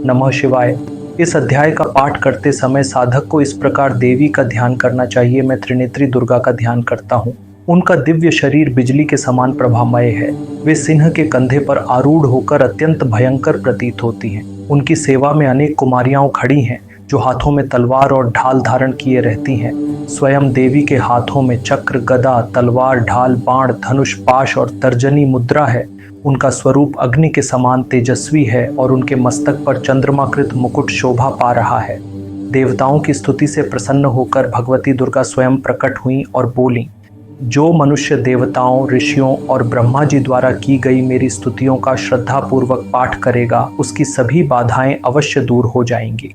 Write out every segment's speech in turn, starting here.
नमः शिवाय। इस अध्याय का पाठ करते समय साधक को इस प्रकार देवी का ध्यान करना चाहिए। मैं त्रिनेत्री दुर्गा का ध्यान करता हूँ। उनका दिव्य शरीर बिजली के समान प्रभामय है। वे सिंह के कंधे पर आरूढ़ होकर अत्यंत भयंकर प्रतीत होती हैं। उनकी सेवा में अनेक कुमारियां खड़ी हैं जो हाथों में तलवार और ढाल धारण किए रहती हैं। स्वयं देवी के हाथों में चक्र, गदा, तलवार, ढाल, बाण, धनुष, पाश और तर्जनी मुद्रा है। उनका स्वरूप अग्नि के समान तेजस्वी है और उनके मस्तक पर चंद्रमाकृत मुकुट शोभा पा रहा है। देवताओं की स्तुति से प्रसन्न होकर भगवती दुर्गा स्वयं प्रकट हुई और बोली, जो मनुष्य देवताओं, ऋषियों और ब्रह्मा जी द्वारा की गई मेरी स्तुतियों का श्रद्धापूर्वक पाठ करेगा, उसकी सभी बाधाएं अवश्य दूर हो जाएंगी।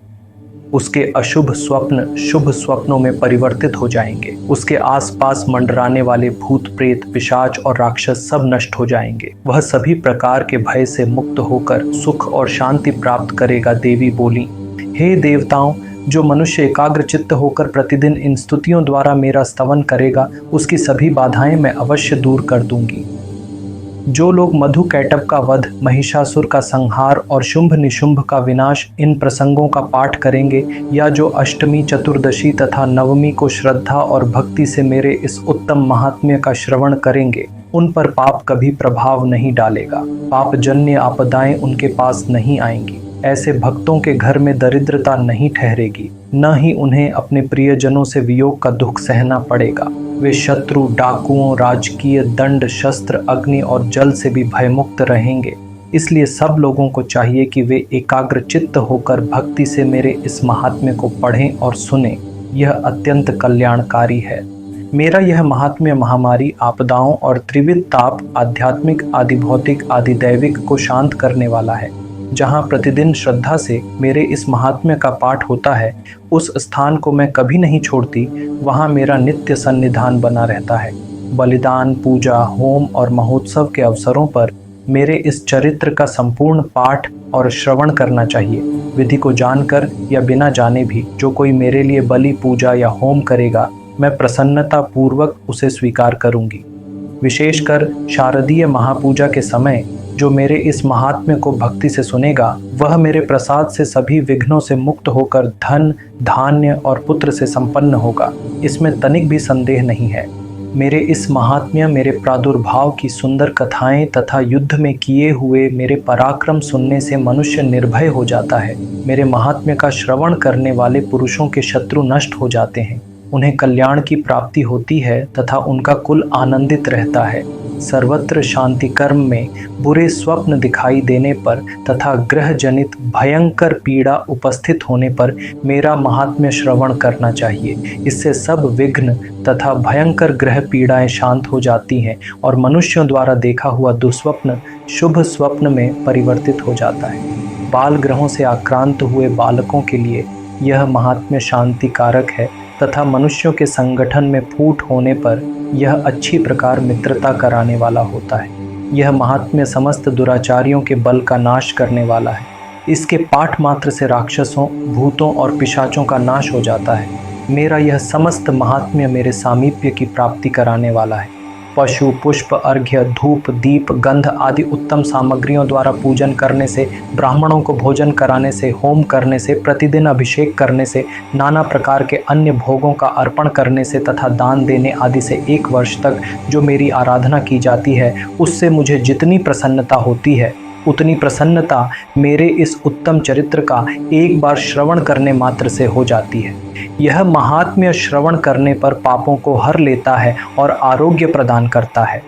उसके अशुभ स्वप्न शुभ स्वप्नों में परिवर्तित हो जाएंगे। उसके आसपास मंडराने वाले भूत, प्रेत, पिशाच और राक्षस सब नष्ट हो जाएंगे। वह सभी प्रकार के भय से मुक्त होकर सुख और शांति प्राप्त करेगा। देवी बोली, हे देवताओं, जो मनुष्य एकाग्र चित्त होकर प्रतिदिन इन स्तुतियों द्वारा मेरा स्तवन करेगा, उसकी सभी बाधाएं मैं अवश्य दूर कर दूंगी। जो लोग मधु कैटभ का वध, महिषासुर का संहार और शुंभ निशुंभ का विनाश इन प्रसंगों का पाठ करेंगे, या जो अष्टमी, चतुर्दशी तथा नवमी को श्रद्धा और भक्ति से मेरे इस उत्तम महात्म्य का श्रवण करेंगे, उन पर पाप कभी प्रभाव नहीं डालेगा। पापजन्य आपदाएं उनके पास नहीं आएंगी। ऐसे भक्तों के घर में दरिद्रता नहीं ठहरेगी, न ही उन्हें अपने प्रियजनों से वियोग का दुख सहना पड़ेगा। वे शत्रु, डाकुओं, राजकीय दंड, शस्त्र, अग्नि और जल से भी भयमुक्त रहेंगे। इसलिए सब लोगों को चाहिए कि वे एकाग्र चित्त होकर भक्ति से मेरे इस महात्म्य को पढ़ें और सुनें। यह अत्यंत कल्याणकारी है। मेरा यह महात्म्य महामारी, आपदाओं और त्रिविध ताप, आध्यात्मिक, आदि भौतिक, आदि दैविक को शांत करने वाला है। जहाँ प्रतिदिन श्रद्धा से मेरे इस महात्म्य का पाठ होता है, उस स्थान को मैं कभी नहीं छोड़ती। वहाँ मेरा नित्य सन्निधान बना रहता है। बलिदान, पूजा, होम और महोत्सव के अवसरों पर मेरे इस चरित्र का संपूर्ण पाठ और श्रवण करना चाहिए। विधि को जानकर या बिना जाने भी जो कोई मेरे लिए बलि, पूजा या होम करेगा, मैं प्रसन्नता पूर्वक उसे स्वीकार करूंगी। विशेषकर शारदीय महापूजा के समय जो मेरे इस महात्म्य को भक्ति से सुनेगा, वह मेरे प्रसाद से सभी विघ्नों से मुक्त होकर धन, धान्य और पुत्र से संपन्न होगा। इसमें तनिक भी संदेह नहीं है। मेरे इस महात्म्य, मेरे प्रादुर्भाव की सुंदर कथाएं तथा युद्ध में किए हुए मेरे पराक्रम सुनने से मनुष्य निर्भय हो जाता है। मेरे महात्म्य का श्रवण करने वाले पुरुषों के शत्रु नष्ट हो जाते हैं। उन्हें कल्याण की प्राप्ति होती है तथा उनका कुल आनंदित रहता है। सर्वत्र शांति कर्म में बुरे स्वप्न दिखाई देने पर तथा ग्रह जनित भयंकर पीड़ा उपस्थित होने पर मेरा महात्म्य श्रवण करना चाहिए। इससे सब विघ्न तथा भयंकर ग्रह पीड़ाएं शांत हो जाती हैं और मनुष्यों द्वारा देखा हुआ दुस्वप्न शुभ स्वप्न में परिवर्तित हो जाता है। बाल ग्रहों से आक्रांत हुए बालकों के लिए यह महात्म्य शांति कारक है तथा मनुष्यों के संगठन में फूट होने पर यह अच्छी प्रकार मित्रता कराने वाला होता है। यह महात्म्य समस्त दुराचारियों के बल का नाश करने वाला है। इसके पाठ मात्र से राक्षसों, भूतों और पिशाचों का नाश हो जाता है। मेरा यह समस्त महात्म्य मेरे सामीप्य की प्राप्ति कराने वाला है। पशु, पुष्प, अर्घ्य, धूप, दीप, गंध आदि उत्तम सामग्रियों द्वारा पूजन करने से, ब्राह्मणों को भोजन कराने से, होम करने से, प्रतिदिन अभिषेक करने से, नाना प्रकार के अन्य भोगों का अर्पण करने से तथा दान देने आदि से 1 वर्ष तक जो मेरी आराधना की जाती है, उससे मुझे जितनी प्रसन्नता होती है, उतनी प्रसन्नता मेरे इस उत्तम चरित्र का एक बार श्रवण करने मात्र से हो जाती है। यह महात्म्य श्रवण करने पर पापों को हर लेता है और आरोग्य प्रदान करता है।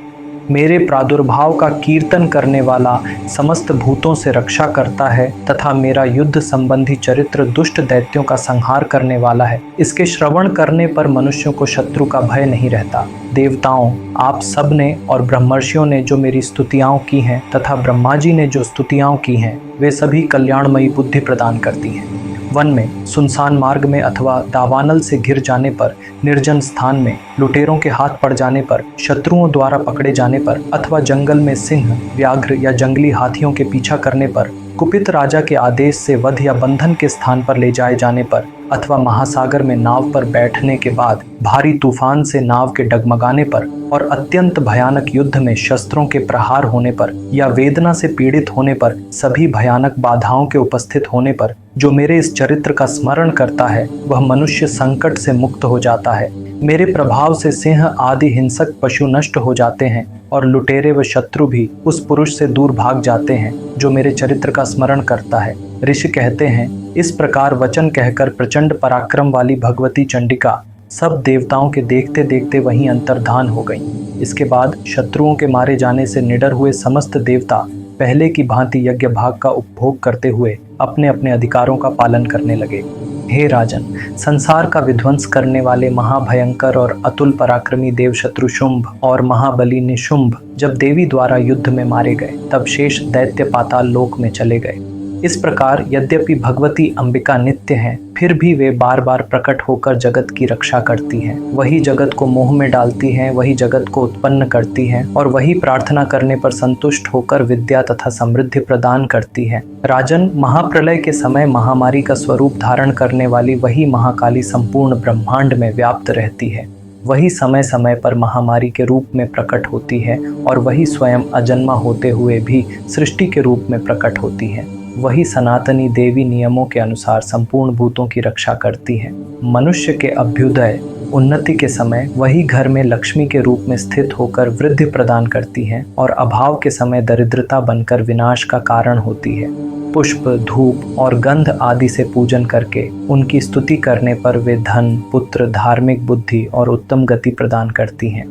मेरे प्रादुर्भाव का कीर्तन करने वाला समस्त भूतों से रक्षा करता है तथा मेरा युद्ध संबंधी चरित्र दुष्ट दैत्यों का संहार करने वाला है। इसके श्रवण करने पर मनुष्यों को शत्रु का भय नहीं रहता। देवताओं, आप सब ने और ब्रह्मर्षियों ने जो मेरी स्तुतियाँ की हैं तथा ब्रह्मा जी ने जो स्तुतियाँ की हैं, वे सभी कल्याणमयी बुद्धि प्रदान करती हैं। वन में, सुनसान मार्ग में अथवा दावानल से घिर जाने पर, निर्जन स्थान में, लुटेरों के हाथ पड़ जाने पर, शत्रुओं द्वारा पकड़े जाने पर अथवा जंगल में सिंह, व्याघ्र या जंगली हाथियों के पीछा करने पर, कुपित राजा के आदेश से वध या बंधन के स्थान पर ले जाए जाने पर, अथवा महासागर में नाव पर बैठने के बाद भारी तूफान से नाव के डगमगाने पर और अत्यंत भयानक युद्ध में शस्त्रों के प्रहार होने पर या वेदना से पीड़ित होने पर, सभी भयानक बाधाओं के उपस्थित होने पर जो मेरे इस चरित्र का स्मरण करता है वह मनुष्य संकट से मुक्त हो जाता है। मेरे प्रभाव से सिंह आदि हिंसक पशु नष्ट हो जाते हैं और लुटेरे व शत्रु भी उस पुरुष से दूर भाग जाते हैं जो मेरे चरित्र का स्मरण करता है। ऋषि कहते हैं, इस प्रकार वचन कहकर प्रचंड पराक्रम वाली भगवती चंडिका सब देवताओं के देखते देखते वहीं अंतर्धान हो गईं। इसके बाद शत्रुओं के मारे जाने से निडर हुए समस्त देवता पहले की भांति यज्ञ भाग का उपभोग करते हुए अपने अपने अधिकारों का पालन करने लगे। हे राजन, संसार का विध्वंस करने वाले महाभयंकर और अतुल पराक्रमी देव शत्रु शुंभ और महाबली निशुंभ जब देवी द्वारा युद्ध में मारे गए तब शेष दैत्य पाताल लोक में चले गए। इस प्रकार यद्यपि भगवती अंबिका नित्य हैं, फिर भी वे बार बार प्रकट होकर जगत की रक्षा करती हैं। वही जगत को मोह में डालती हैं, वही जगत को उत्पन्न करती हैं और वही प्रार्थना करने पर संतुष्ट होकर विद्या तथा समृद्धि प्रदान करती हैं। राजन, महाप्रलय के समय महामारी का स्वरूप धारण करने वाली वही महाकाली संपूर्ण ब्रह्मांड में व्याप्त रहती है। वही समय समय पर महामारी के रूप में प्रकट होती है और वही स्वयं अजन्मा होते हुए भी सृष्टि के रूप में प्रकट होती है। वही सनातनी देवी नियमों के अनुसार संपूर्ण भूतों की रक्षा करती है। मनुष्य के अभ्युदय उन्नति के समय वही घर में लक्ष्मी के रूप में स्थित होकर वृद्धि प्रदान करती है और अभाव के समय दरिद्रता बनकर विनाश का कारण होती है। पुष्प, धूप और गंध आदि से पूजन करके उनकी स्तुति करने पर वे धन, पुत्र, धार्मिक बुद्धि और उत्तम गति प्रदान करती हैं।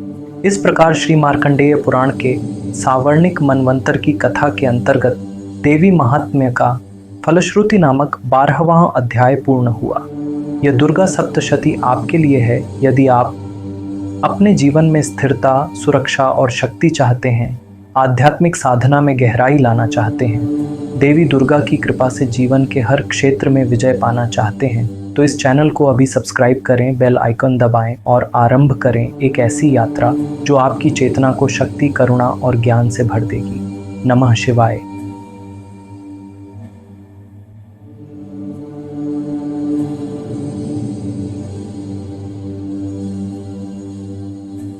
इस प्रकार श्री मार्कंडेय पुराण के सावर्णिक मनवंतर की कथा के अंतर्गत देवी महात्म्य का फलश्रुति नामक 12वां अध्याय पूर्ण हुआ। यह दुर्गा सप्तशती आपके लिए है यदि आप अपने जीवन में स्थिरता, सुरक्षा और शक्ति चाहते हैं, आध्यात्मिक साधना में गहराई लाना चाहते हैं, देवी दुर्गा की कृपा से जीवन के हर क्षेत्र में विजय पाना चाहते हैं, तो इस चैनल को अभी सब्सक्राइब करें, बेल आइकन दबाएं और आरंभ करें एक ऐसी यात्रा जो आपकी चेतना को शक्ति, करुणा और ज्ञान से भर देगी। नमः शिवाय।